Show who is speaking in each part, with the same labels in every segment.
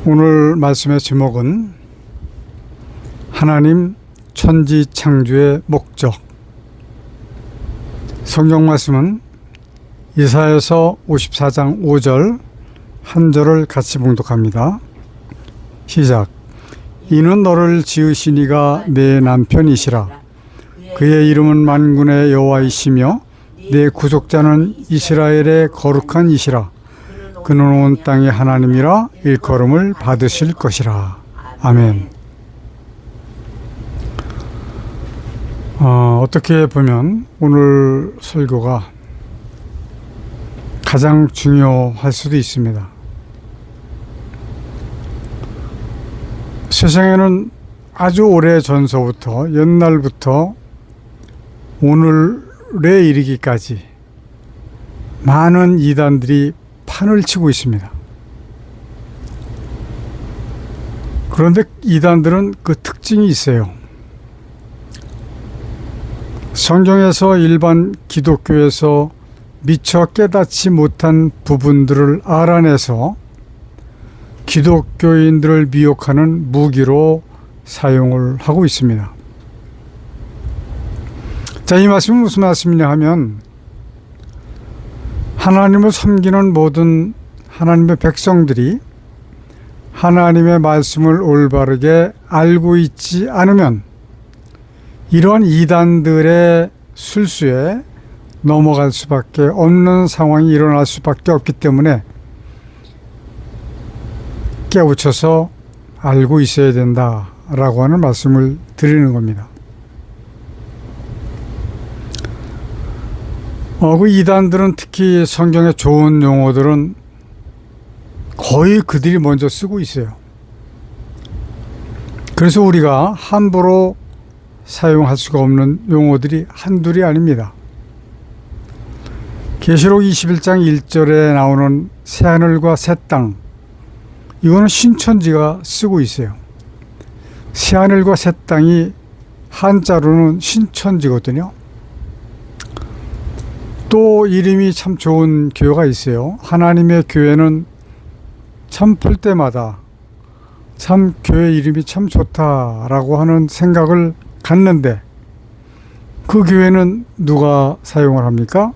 Speaker 1: 오늘 말씀의 제목은 하나님 천지 창조의 목적. 성경 말씀은 이사야서 54장 5절 한 절을 같이 봉독합니다. 시작. 이는 너를 지으신 이가 내 남편이시라. 그의 이름은 만군의 여호와이시며 내 구속자는 이스라엘의 거룩한 이시라. 그는 온 땅의 하나님이라 일컬음을 받으실 것이라. 아멘. 어떻게 보면 오늘 설교가 가장 중요할 수도 있습니다. 세상에는 아주 오래전서부터 옛날부터 오늘에 이르기까지 많은 이단들이 판을 치고 있습니다. 그런데 이단들은 그 특징이 있어요. 성경에서 일반 기독교에서 미처 깨닫지 못한 부분들을 알아내서 기독교인들을 미혹하는 무기로 사용을 하고 있습니다. 자, 이 말씀은 무슨 말씀이냐 하면 하나님을 섬기는 모든 하나님의 백성들이 하나님의 말씀을 올바르게 알고 있지 않으면 이러한 이단들의 술수에 넘어갈 수밖에 없는 상황이 일어날 수밖에 없기 때문에 깨우쳐서 알고 있어야 된다라고 하는 말씀을 드리는 겁니다. 그 이단들은 특히 성경의 좋은 용어들은 거의 그들이 먼저 쓰고 있어요. 그래서 우리가 함부로 사용할 수가 없는 용어들이 한둘이 아닙니다. 계시록 21장 1절에 나오는 새하늘과 새 땅, 이거는 신천지가 쓰고 있어요. 새하늘과 새 땅이 한자로는 신천지거든요. 또 이름이 참 좋은 교회가 있어요. 하나님의 교회는 참 볼 때마다 참 교회 이름이 참 좋다라고 하는 생각을 갖는데 그 교회는 누가 사용을 합니까?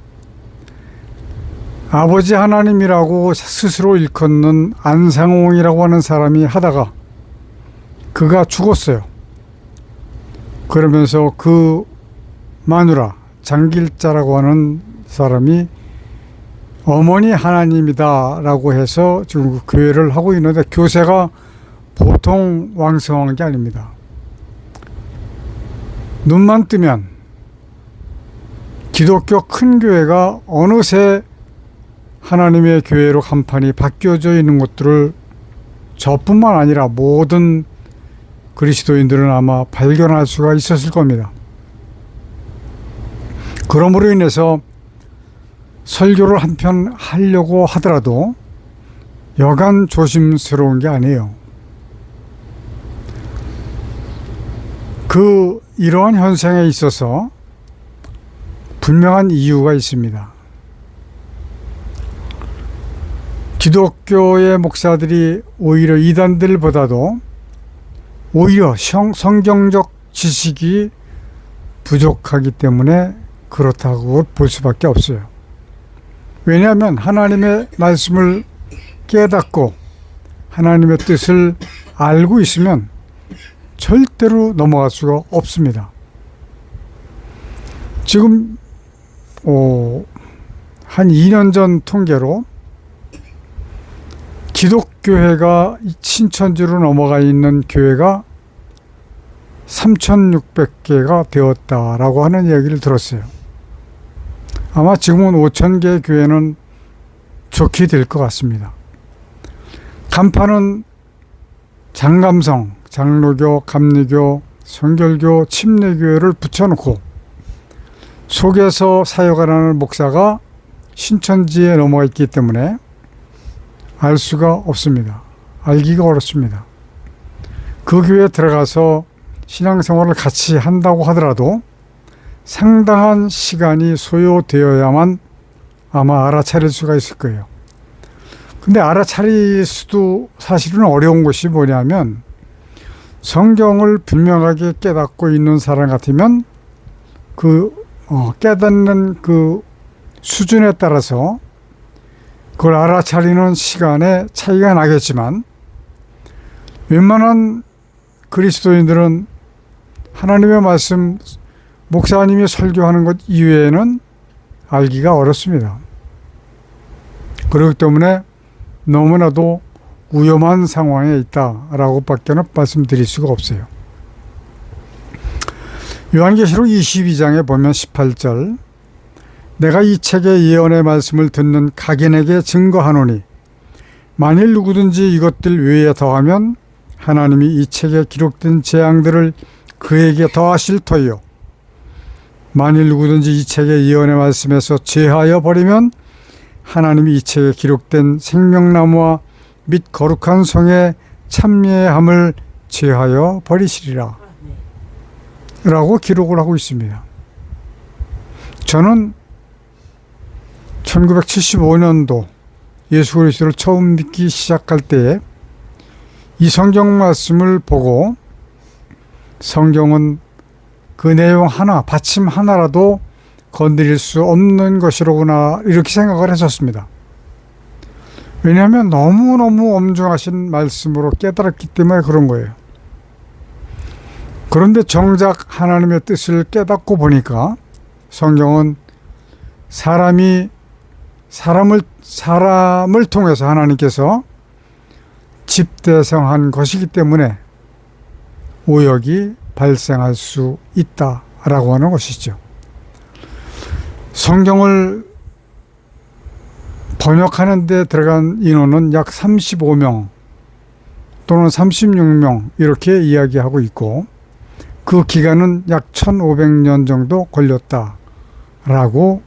Speaker 1: 아버지 하나님이라고 스스로 일컫는 안상홍이라고 하는 사람이 하다가 그가 죽었어요. 그러면서 그 마누라 장길자라고 하는 사람이 어머니 하나님이다 라고 해서 지금 그 교회를 하고 있는데 교세가 보통 왕성한 게 아닙니다. 눈만 뜨면 기독교 큰 교회가 어느새 하나님의 교회로 간판이 바뀌어져 있는 것들을 저뿐만 아니라 모든 그리스도인들은 아마 발견할 수가 있었을 겁니다. 그러므로 인해서 설교를 한편 하려고 하더라도 여간 조심스러운 게 아니에요. 이러한 현상에 있어서 분명한 이유가 있습니다. 기독교의 목사들이 오히려 이단들보다도 오히려 성경적 지식이 부족하기 때문에 그렇다고 볼 수밖에 없어요. 왜냐하면 하나님의 말씀을 깨닫고 하나님의 뜻을 알고 있으면 절대로 넘어갈 수가 없습니다. 지금 한 2년 전 통계로 기독교회가 신천지로 넘어가 있는 교회가 3,600개가 되었다라고 하는 이야기를 들었어요. 아마 지금은 5,000개 교회는 좋게 될 것 같습니다. 간판은 장감성, 장로교, 감리교, 성결교, 침례교회를 붙여놓고 속에서 사역하는 목사가 신천지에 넘어가 있기 때문에 알 수가 없습니다. 알기가 어렵습니다. 그 교회에 들어가서 신앙생활을 같이 한다고 하더라도 상당한 시간이 소요되어야만 아마 알아차릴 수가 있을 거예요. 근데 알아차릴 수도 사실은 어려운 것이 뭐냐면, 성경을 분명하게 깨닫고 있는 사람 같으면 깨닫는 그 수준에 따라서 그걸 알아차리는 시간에 차이가 나겠지만, 웬만한 그리스도인들은 하나님의 말씀, 목사님이 설교하는 것 이외에는 알기가 어렵습니다. 그렇기 때문에 너무나도 위험한 상황에 있다라고 밖에는 말씀드릴 수가 없어요. 요한계시록 22장에 보면 18절, 내가 이 책의 예언의 말씀을 듣는 각인에게 증거하노니 만일 누구든지 이것들 외에 더하면 하나님이 이 책에 기록된 재앙들을 그에게 더하실 터이요, 만일 누구든지 이 책의 예언의 말씀에서 제하여 버리면 하나님이 이 책에 기록된 생명나무와 및 거룩한 성의 참여함을 제하여 버리시리라 라고 기록을 하고 있습니다. 저는 1975년도 예수 그리스도를 처음 믿기 시작할 때에 이 성경 말씀을 보고, 성경은 그 내용 하나, 받침 하나라도 건드릴 수 없는 것이로구나, 이렇게 생각을 했었습니다. 왜냐하면 너무너무 엄중하신 말씀으로 깨달았기 때문에 그런 거예요. 그런데 정작 하나님의 뜻을 깨닫고 보니까 성경은 사람을 통해서 하나님께서 집대성한 것이기 때문에 오역이 발생할 수 있다라고 하는 것이죠. 성경을 번역하는 데 들어간 인원은 약 35명 또는 36명 이렇게 이야기하고 있고, 그 기간은 약 1500년 정도 걸렸다라고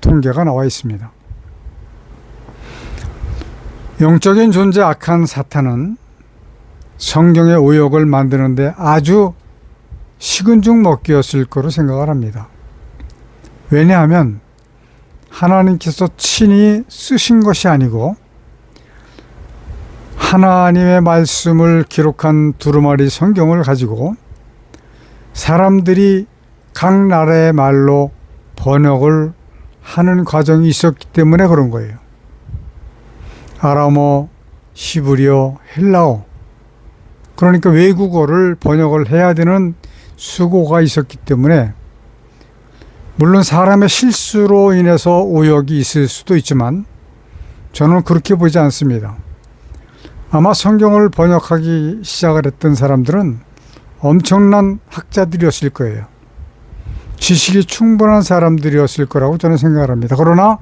Speaker 1: 통계가 나와 있습니다. 영적인 존재 악한 사탄은 성경의 오역을 만드는데 아주 식은 죽 먹기였을 거로 생각을 합니다. 왜냐하면 하나님께서 친히 쓰신 것이 아니고 하나님의 말씀을 기록한 두루마리 성경을 가지고 사람들이 각 나라의 말로 번역을 하는 과정이 있었기 때문에 그런 거예요. 아람어, 히브리어, 헬라어, 그러니까 외국어를 번역을 해야 되는 수고가 있었기 때문에, 물론 사람의 실수로 인해서 오역이 있을 수도 있지만 저는 그렇게 보지 않습니다. 아마 성경을 번역하기 시작을 했던 사람들은 엄청난 학자들이었을 거예요. 지식이 충분한 사람들이었을 거라고 저는 생각을 합니다. 그러나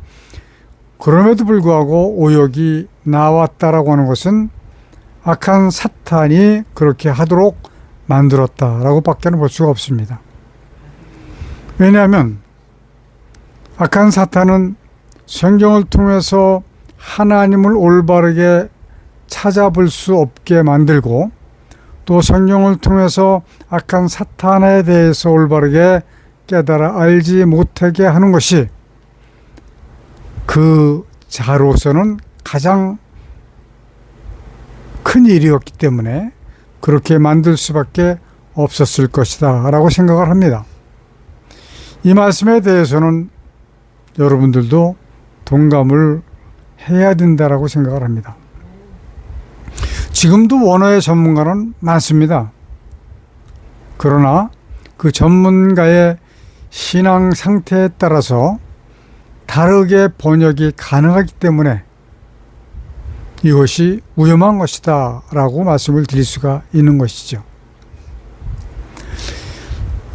Speaker 1: 그럼에도 불구하고 오역이 나왔다라고 하는 것은 악한 사탄이 그렇게 하도록 만들었다라고 밖에는 볼 수가 없습니다. 왜냐하면 악한 사탄은 성경을 통해서 하나님을 올바르게 찾아볼 수 없게 만들고, 또 성경을 통해서 악한 사탄에 대해서 올바르게 깨달아 알지 못하게 하는 것이 그 자로서는 가장 큰 일이었기 때문에 그렇게 만들 수밖에 없었을 것이다 라고 생각을 합니다. 이 말씀에 대해서는 여러분들도 동감을 해야 된다라고 생각을 합니다. 지금도 원어의 전문가는 많습니다. 그러나 그 전문가의 신앙 상태에 따라서 다르게 번역이 가능하기 때문에 이것이 위험한 것이다 라고 말씀을 드릴 수가 있는 것이죠.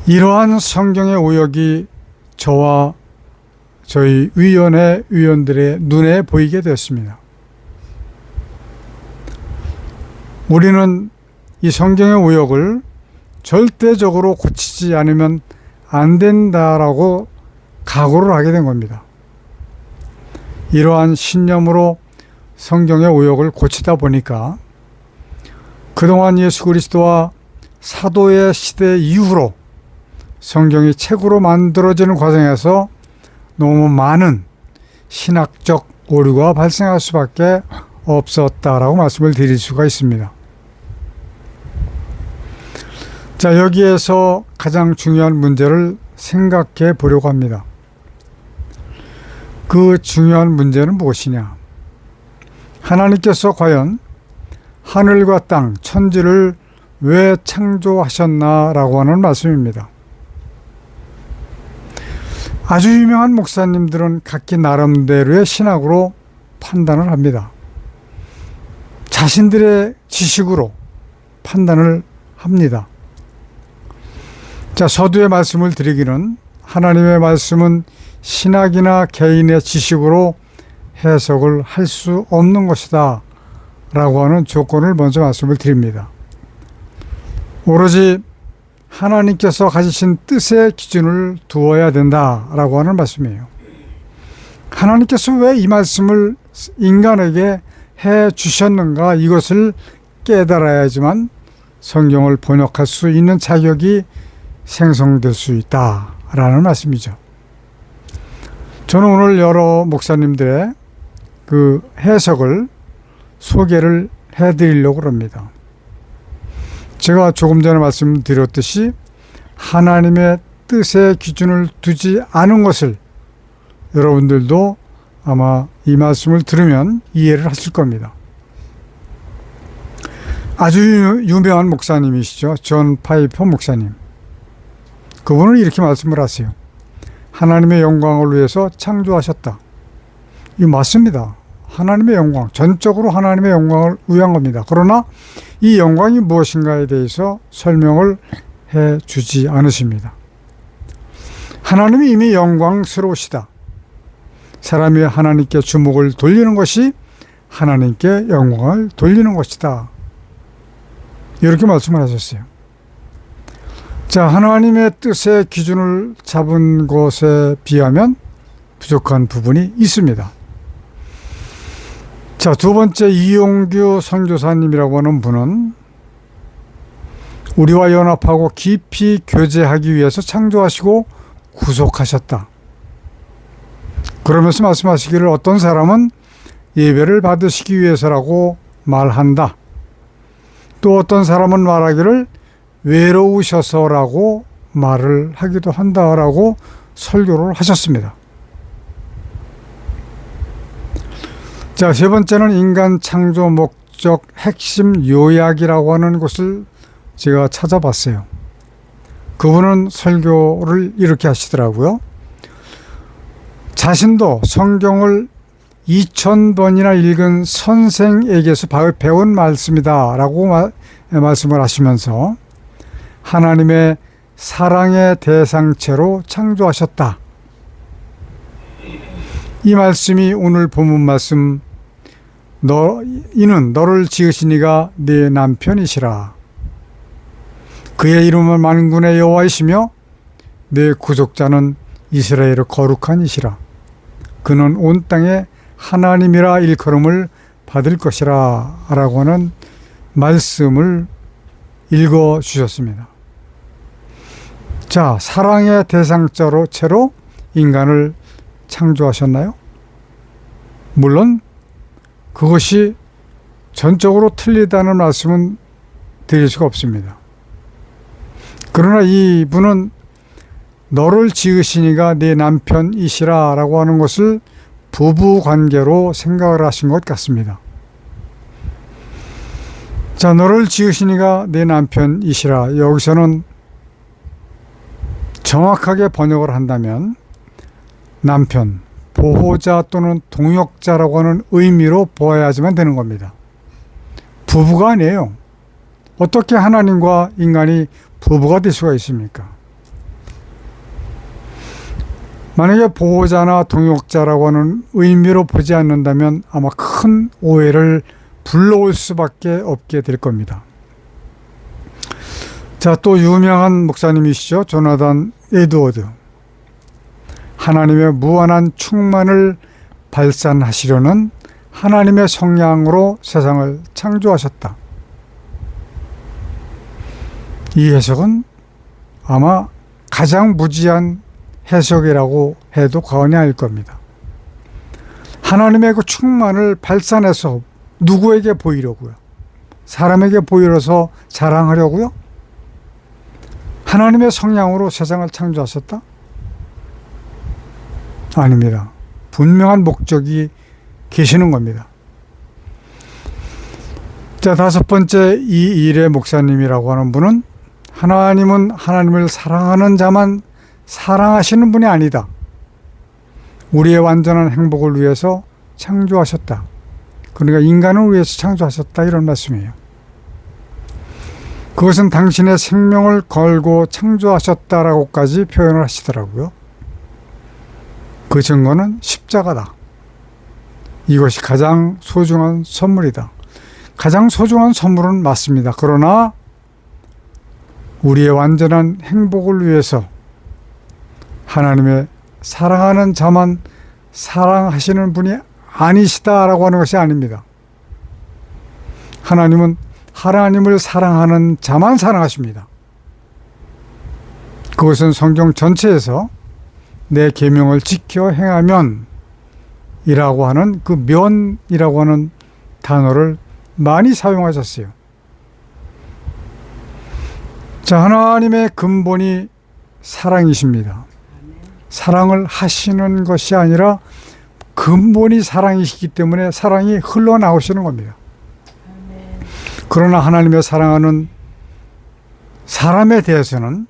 Speaker 1: 이러한 성경의 오역이 저와 저희 위원회 위원들의 눈에 보이게 되었습니다. 우리는 이 성경의 오역을 절대적으로 고치지 않으면 안 된다라고 각오를 하게 된 겁니다. 이러한 신념으로 성경의 오역을 고치다 보니까 그동안 예수 그리스도와 사도의 시대 이후로 성경이 책으로 만들어지는 과정에서 너무 많은 신학적 오류가 발생할 수밖에 없었다라고 말씀을 드릴 수가 있습니다. 자, 여기에서 가장 중요한 문제를 생각해 보려고 합니다. 그 중요한 문제는 무엇이냐? 하나님께서 과연 하늘과 땅, 천지를 왜 창조하셨나라고 하는 말씀입니다. 아주 유명한 목사님들은 각기 나름대로의 신학으로 판단을 합니다. 자신들의 지식으로 판단을 합니다. 자, 서두에 말씀을 드리기는 하나님의 말씀은 신학이나 개인의 지식으로 해석을 할 수 없는 것이다 라고 하는 조건을 먼저 말씀을 드립니다. 오로지 하나님께서 가지신 뜻의 기준을 두어야 된다라고 하는 말씀이에요. 하나님께서 왜 이 말씀을 인간에게 해 주셨는가, 이것을 깨달아야지만 성경을 번역할 수 있는 자격이 생성될 수 있다라는 말씀이죠. 저는 오늘 여러 목사님들의 그 해석을 소개를 해드리려고 합니다. 제가 조금 전에 말씀드렸듯이 하나님의 뜻의 기준을 두지 않은 것을 여러분들도 아마 이 말씀을 들으면 이해를 하실 겁니다. 아주 유명한 목사님이시죠. 존 파이퍼 목사님. 그분은 이렇게 말씀을 하세요. 하나님의 영광을 위해서 창조하셨다. 이 맞습니다. 하나님의 영광, 전적으로 하나님의 영광을 위한 겁니다. 그러나 이 영광이 무엇인가에 대해서 설명을 해 주지 않으십니다. 하나님이 이미 영광스러우시다. 사람이 하나님께 주목을 돌리는 것이 하나님께 영광을 돌리는 것이다. 이렇게 말씀을 하셨어요. 자, 하나님의 뜻의 기준을 잡은 것에 비하면 부족한 부분이 있습니다. 자, 두 번째, 이용규 선교사님이라고 하는 분은 우리와 연합하고 깊이 교제하기 위해서 창조하시고 구속하셨다. 그러면서 말씀하시기를 어떤 사람은 예배를 받으시기 위해서라고 말한다. 또 어떤 사람은 말하기를 외로우셔서라고 말을 하기도 한다라고 설교를 하셨습니다. 자, 세 번째는 인간 창조 목적 핵심 요약이라고 하는 것을 제가 찾아봤어요. 그분은 설교를 이렇게 하시더라고요. 자신도 성경을 2000번이나 읽은 선생에게서 배운 말씀이다 라고 말씀을 하시면서 하나님의 사랑의 대상체로 창조하셨다. 이 말씀이 오늘 본문 말씀, 이는 너를 지으신 이가 네 남편이시라. 그의 이름은 만군의 여호와이시며 네 구속자는 이스라엘의 거룩한 이시라. 그는 온 땅에 하나님이라 일컬음을 받을 것이라 라고 하는 말씀을 읽어 주셨습니다. 자, 사랑의 대상자로 채로 인간을 창조하셨나요? 물론 그것이 전적으로 틀리다는 말씀은 드릴 수가 없습니다. 그러나 이분은 너를 지으신 이가 네 남편이시라 라고 하는 것을 부부관계로 생각을 하신 것 같습니다. 자, 너를 지으신 이가 네 남편이시라. 여기서는 정확하게 번역을 한다면 남편, 보호자 또는 동역자라고 하는 의미로 보아야지만 되는 겁니다. 부부가 아니에요. 어떻게 하나님과 인간이 부부가 될 수가 있습니까? 만약에 보호자나 동역자라고 하는 의미로 보지 않는다면 아마 큰 오해를 불러올 수밖에 없게 될 겁니다. 자, 또 유명한 목사님이시죠. 조나단 에드워드. 하나님의 무한한 충만을 발산하시려는 하나님의 성량으로 세상을 창조하셨다. 이 해석은 아마 가장 무지한 해석이라고 해도 과언이 아닐 겁니다. 하나님의 그 충만을 발산해서 누구에게 보이려고요? 사람에게 보이려서 자랑하려고요? 하나님의 성량으로 세상을 창조하셨다? 아닙니다. 분명한 목적이 계시는 겁니다. 자, 다섯 번째, 이일의 목사님이라고 하는 분은 하나님은 하나님을 사랑하는 자만 사랑하시는 분이 아니다. 우리의 완전한 행복을 위해서 창조하셨다. 그러니까 인간을 위해서 창조하셨다, 이런 말씀이에요. 그것은 당신의 생명을 걸고 창조하셨다라고까지 표현을 하시더라고요. 그 증거는 십자가다. 이것이 가장 소중한 선물이다. 가장 소중한 선물은 맞습니다. 그러나 우리의 완전한 행복을 위해서 하나님의 사랑하는 자만 사랑하시는 분이 아니시다라고 하는 것이 아닙니다. 하나님은 하나님을 사랑하는 자만 사랑하십니다. 그것은 성경 전체에서 내 계명을 지켜 행하면 이라고 하는 그 면이라고 하는 단어를 많이 사용하셨어요. 자, 하나님의 근본이 사랑이십니다. 사랑을 하시는 것이 아니라 근본이 사랑이시기 때문에 사랑이 흘러나오시는 겁니다. 그러나 하나님의 사랑하는 사람에 대해서는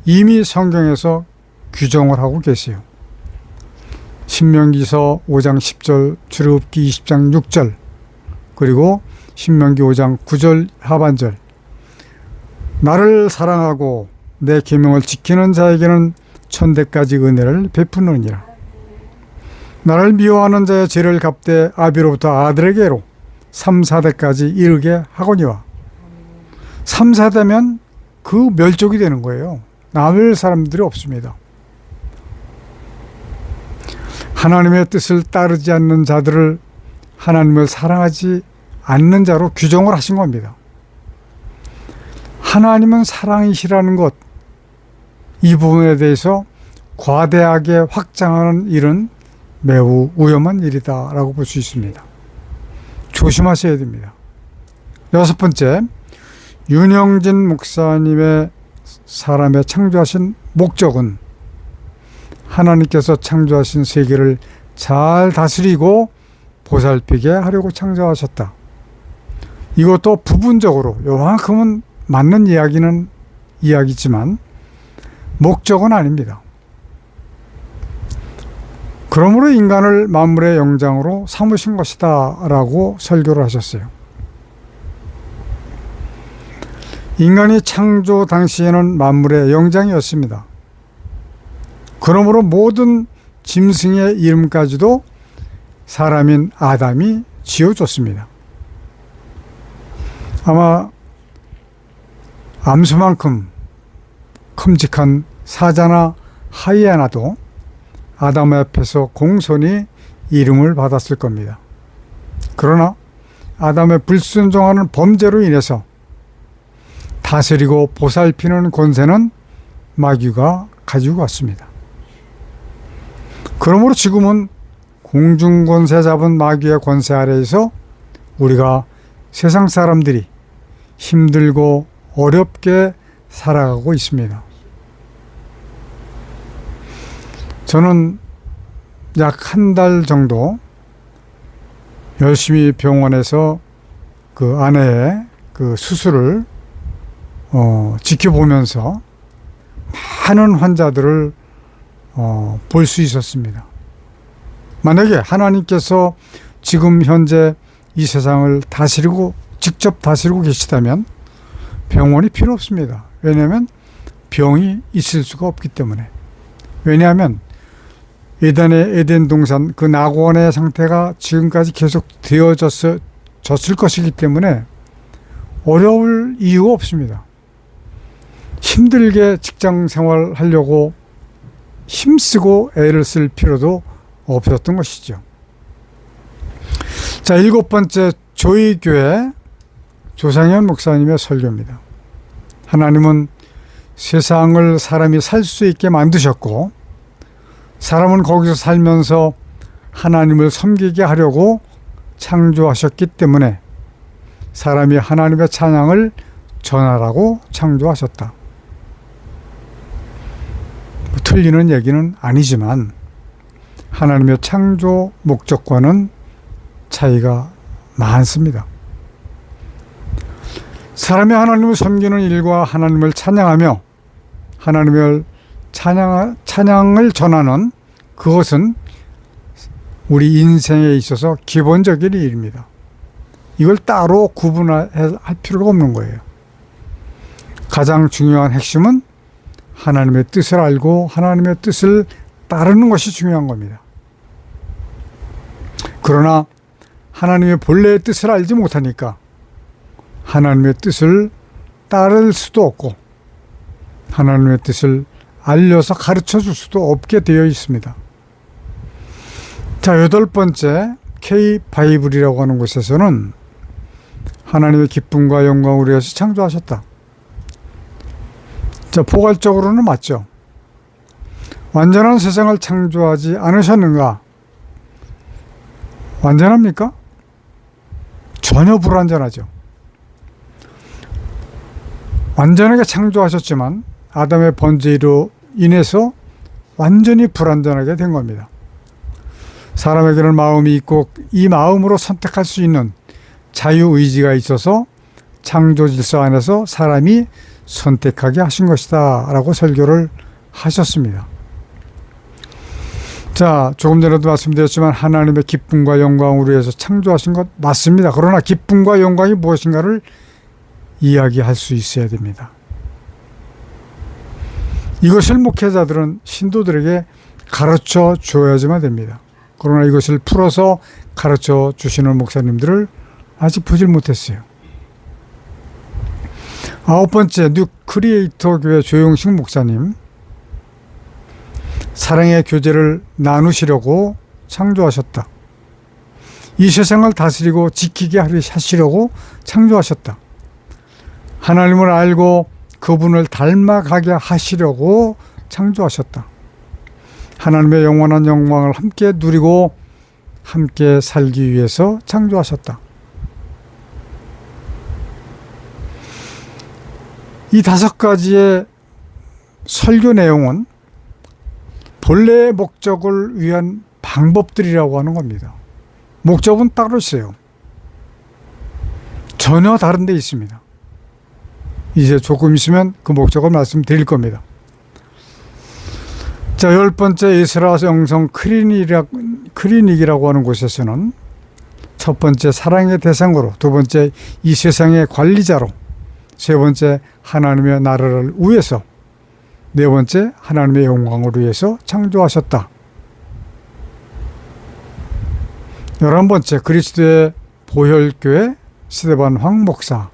Speaker 1: 이미 성경에서 규정을 하고 계세요. 신명기서 5장 10절, 출애굽기 20장 6절, 그리고 신명기 5장 9절 하반절. 나를 사랑하고 내 계명을 지키는 자에게는 천대까지 은혜를 베푸느니라. 나를 미워하는 자의 죄를 갚되 아비로부터 아들에게로 3, 4대까지 이르게 하거니와. 3, 4대면 그 멸족이 되는 거예요. 남을 사람들이 없습니다. 하나님의 뜻을 따르지 않는 자들을 하나님을 사랑하지 않는 자로 규정을 하신 겁니다. 하나님은 사랑이시라는 것, 이 부분에 대해서 과대하게 확장하는 일은 매우 위험한 일이다라고 볼 수 있습니다. 조심하셔야 됩니다. 여섯 번째, 윤영진 목사님의 사람의 창조하신 목적은 하나님께서 창조하신 세계를 잘 다스리고 보살피게 하려고 창조하셨다. 이것도 부분적으로 요만큼은 맞는 이야기지만 목적은 아닙니다. 그러므로 인간을 만물의 영장으로 삼으신 것이다 라고 설교를 하셨어요. 인간이 창조 당시에는 만물의 영장이었습니다. 그러므로 모든 짐승의 이름까지도 사람인 아담이 지어줬습니다. 아마 암수만큼 큼직한 사자나 하이에나도 아담 앞에서 공손히 이름을 받았을 겁니다. 그러나 아담의 불순종하는 범죄로 인해서 다스리고 보살피는 권세는 마귀가 가지고 왔습니다. 그러므로 지금은 공중권세 잡은 마귀의 권세 아래에서 우리가 세상 사람들이 힘들고 어렵게 살아가고 있습니다. 저는 약 한 달 정도 열심히 병원에서 그 아내의 그 수술을 지켜보면서 많은 환자들을 볼 수 있었습니다. 만약에 하나님께서 지금 현재 이 세상을 직접 다스리고 계시다면 병원이 필요 없습니다. 왜냐하면 병이 있을 수가 없기 때문에. 왜냐하면 예전의 에덴 동산 그 낙원의 상태가 지금까지 계속 되어졌을 것이기 때문에 어려울 이유가 없습니다. 힘들게 직장 생활하려고 힘쓰고 애를 쓸 필요도 없었던 것이죠. 자, 일곱 번째, 조이교회 조상현 목사님의 설교입니다. 하나님은 세상을 사람이 살 수 있게 만드셨고 사람은 거기서 살면서 하나님을 섬기게 하려고 창조하셨기 때문에 사람이 하나님의 찬양을 전하라고 창조하셨다. 틀리는 얘기는 아니지만 하나님의 창조 목적과는 차이가 많습니다. 사람이 하나님을 섬기는 일과 하나님을 찬양하며 하나님을 찬양을 전하는 그것은 우리 인생에 있어서 기본적인 일입니다. 이걸 따로 구분할 필요가 없는 거예요. 가장 중요한 핵심은 하나님의 뜻을 알고 하나님의 뜻을 따르는 것이 중요한 겁니다. 그러나 하나님의 본래의 뜻을 알지 못하니까 하나님의 뜻을 따를 수도 없고 하나님의 뜻을 알려서 가르쳐 줄 수도 없게 되어 있습니다. 자, 8번째 K-바이블이라고 하는 곳에서는 하나님의 기쁨과 영광을 위해서 창조하셨다. 자, 포괄적으로는 맞죠. 완전한 세상을 창조하지 않으셨는가? 완전합니까? 전혀 불완전하죠. 완전하게 창조하셨지만 아담의 번제로 인해서 완전히 불완전하게 된 겁니다. 사람에게는 마음이 있고 이 마음으로 선택할 수 있는 자유의지가 있어서 창조 질서 안에서 사람이 선택하게 하신 것이다 라고 설교를 하셨습니다. 자, 조금 전에도 말씀드렸지만 하나님의 기쁨과 영광을 위해서 창조하신 것 맞습니다. 그러나 기쁨과 영광이 무엇인가를 이야기할 수 있어야 됩니다. 이것을 목회자들은 신도들에게 가르쳐 줘야지만 됩니다. 그러나 이것을 풀어서 가르쳐 주시는 목사님들을 아직 보질 못했어요. 9번째, 뉴 크리에이터 교회 조용식 목사님. 사랑의 교제를 나누시려고 창조하셨다. 이 세상을 다스리고 지키게 하시려고 창조하셨다. 하나님을 알고 그분을 닮아가게 하시려고 창조하셨다. 하나님의 영원한 영광을 함께 누리고 함께 살기 위해서 창조하셨다. 이 5가지의 설교 내용은 본래의 목적을 위한 방법들이라고 하는 겁니다. 목적은 따로 있어요. 전혀 다른 데 있습니다. 이제 조금 있으면 그 목적을 말씀드릴 겁니다. 자, 10번째 에스라 영성 클리닉이라고 하는 곳에서는 첫 번째 사랑의 대상으로, 두 번째 이 세상의 관리자로, 세 번째 하나님의 나라를 위해서, 네 번째 하나님의 영광을 위해서 창조하셨다. 11번째 그리스도의 보혈교회 스데반 황 목사.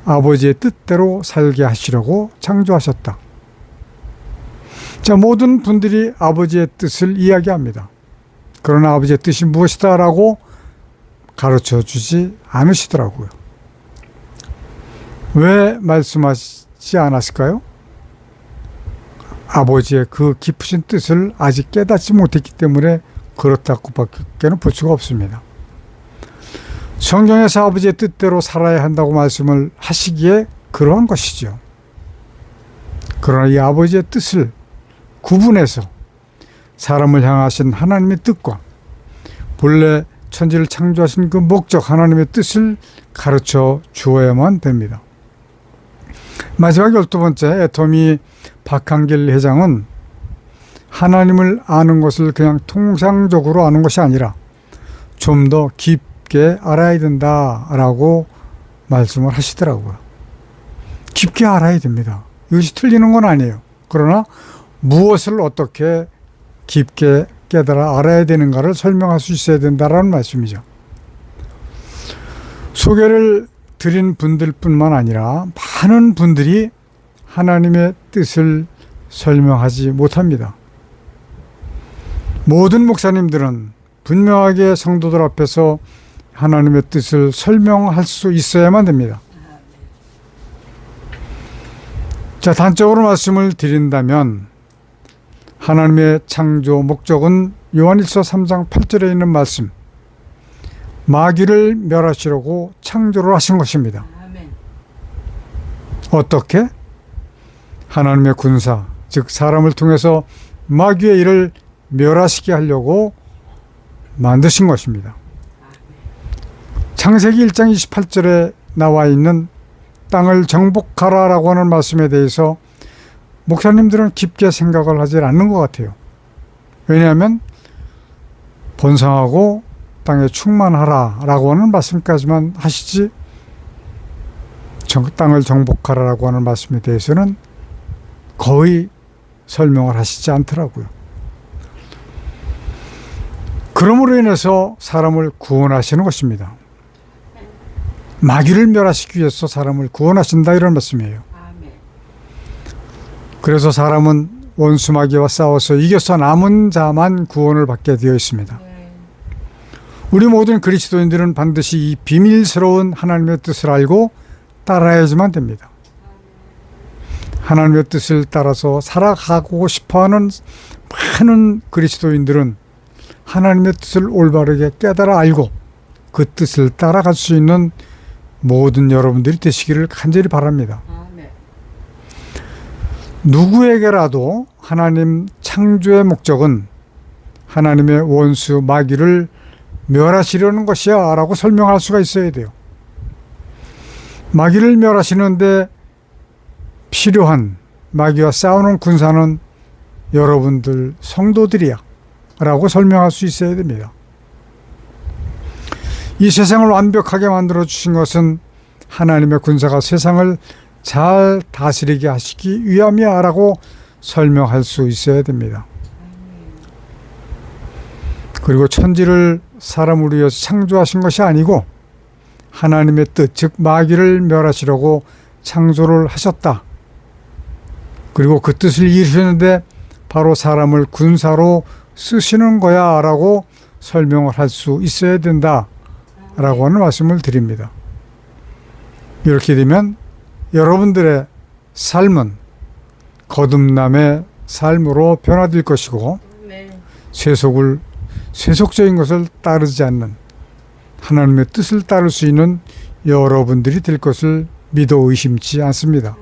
Speaker 1: 아버지의 뜻대로 살게 하시려고 창조하셨다. 자, 모든 분들이 아버지의 뜻을 이야기합니다. 그러나 아버지의 뜻이 무엇이다 라고 가르쳐 주지 않으시더라고요. 왜 말씀하시지 않았을까요? 아버지의 그 깊으신 뜻을 아직 깨닫지 못했기 때문에 그렇다고밖에 볼 수가 없습니다. 성경에서 아버지의 뜻대로 살아야 한다고 말씀을 하시기에 그러한 것이죠. 그러나 이 아버지의 뜻을 구분해서 사람을 향하신 하나님의 뜻과 본래 천지를 창조하신 그 목적 하나님의 뜻을 가르쳐 주어야만 됩니다. 마지막 12번째 애터미 박한길 회장은 하나님을 아는 것을 그냥 통상적으로 아는 것이 아니라 좀 더 깊게 알아야 된다라고 말씀을 하시더라고요. 깊게 알아야 됩니다. 이것이 틀리는 건 아니에요. 그러나 무엇을 어떻게 깊게 깨달아 알아야 되는가를 설명할 수 있어야 된다라는 말씀이죠. 소개를 드린 분들뿐만 아니라 많은 분들이 하나님의 뜻을 설명하지 못합니다. 모든 목사님들은 분명하게 성도들 앞에서 하나님의 뜻을 설명할 수 있어야만 됩니다. 자, 단적으로 말씀을 드린다면 하나님의 창조 목적은 요한일서 3장 8절에 있는 말씀, 마귀를 멸하시려고 창조를 하신 것입니다.
Speaker 2: 아멘.
Speaker 1: 어떻게? 하나님의 군사, 즉 사람을 통해서 마귀의 일을 멸하시게 하려고 만드신 것입니다. 창세기 1장 28절에 나와 있는 땅을 정복하라라고 하는 말씀에 대해서 목사님들은 깊게 생각을 하지 않는 것 같아요. 왜냐하면 번성하고 땅에 충만하라라고 하는 말씀까지만 하시지 땅을 정복하라라고 하는 말씀에 대해서는 거의 설명을 하시지 않더라고요. 그러므로 인해서 사람을 구원하시는 것입니다. 마귀를 멸하시기 위해서 사람을 구원하신다, 이런 말씀이에요. 그래서 사람은 원수 마귀와 싸워서 이겨서 남은 자만 구원을 받게 되어 있습니다. 우리 모든 그리스도인들은 반드시 이 비밀스러운 하나님의 뜻을 알고 따라야지만 됩니다. 하나님의 뜻을 따라서 살아가고 싶어하는 많은 그리스도인들은 하나님의 뜻을 올바르게 깨달아 알고 그 뜻을 따라갈 수 있는 모든 여러분들이 되시기를 간절히 바랍니다. 누구에게라도 하나님 창조의 목적은 하나님의 원수 마귀를 멸하시려는 것이야 라고 설명할 수가 있어야 돼요. 마귀를 멸하시는데 필요한 마귀와 싸우는 군사는 여러분들 성도들이야 라고 설명할 수 있어야 됩니다. 이 세상을 완벽하게 만들어 주신 것은 하나님의 군사가 세상을 잘 다스리게 하시기 위함이야 라고 설명할 수 있어야 됩니다. 그리고 천지를 사람을 위해서 창조하신 것이 아니고 하나님의 뜻, 즉 마귀를 멸하시려고 창조를 하셨다. 그리고 그 뜻을 이루시는데 바로 사람을 군사로 쓰시는 거야 라고 설명을 할 수 있어야 된다 라고 하는 말씀을 드립니다. 이렇게 되면 여러분들의 삶은 거듭남의 삶으로 변화될 것이고 세속적인 것을 따르지 않는 하나님의 뜻을 따를 수 있는 여러분들이 될 것을 믿어 의심치 않습니다.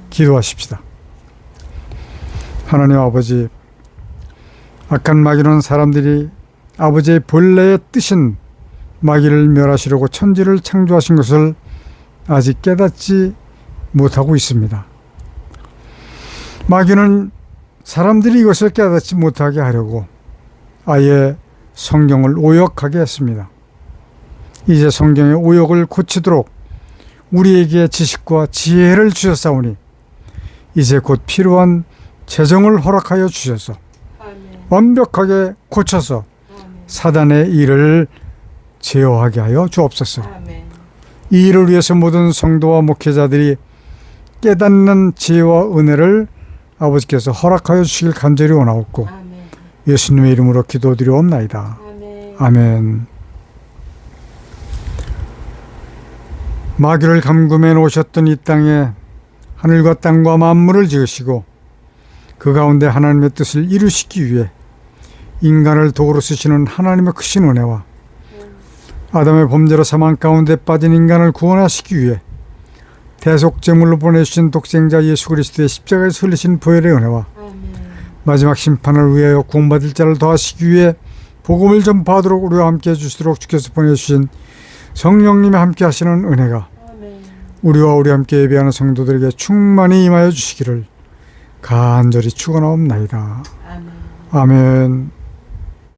Speaker 1: 기도하십시다. 하나님 아버지, 악한 마귀는 사람들이 아버지의 본래의 뜻인 마귀를 멸하시려고 천지를 창조하신 것을 아직 깨닫지 못하고 있습니다. 마귀는 사람들이 이것을 깨닫지 못하게 하려고 아예 성경을 오역하게 했습니다. 이제 성경의 오역을 고치도록 우리에게 지식과 지혜를 주셨사오니 이제 곧 필요한 재정을 허락하여 주셔서 완벽하게 고쳐서 사단의 일을 제어하게 하여 주옵소서. 이 일을 위해서 모든 성도와 목회자들이 깨닫는 지혜와 은혜를 아버지께서 허락하여 주시길 간절히 원하옵고 예수님의 이름으로 기도드리옵나이다. 아멘. 마귀를 감금해 놓으셨던 이 땅에 하늘과 땅과 만물을 지으시고 그 가운데 하나님의 뜻을 이루시기 위해 인간을 도구로 쓰시는 하나님의 크신 은혜와 아담의 범죄로 사망 가운데 빠진 인간을 구원하시기 위해 대속제물로 보내주신 독생자 예수 그리스도의 십자가에서 흘리신 보혈의 은혜와 마지막 심판을 위하여 구원받을 자를 더하시기 위해 복음을 전파하도록 우리와 함께 해주시도록 주께서 보내주신 성령님이 함께 하시는 은혜가 우리와 우리 함께 예배하는 성도들에게 충만히 임하여 주시기를 간절히 축원하옵나이다. 아멘.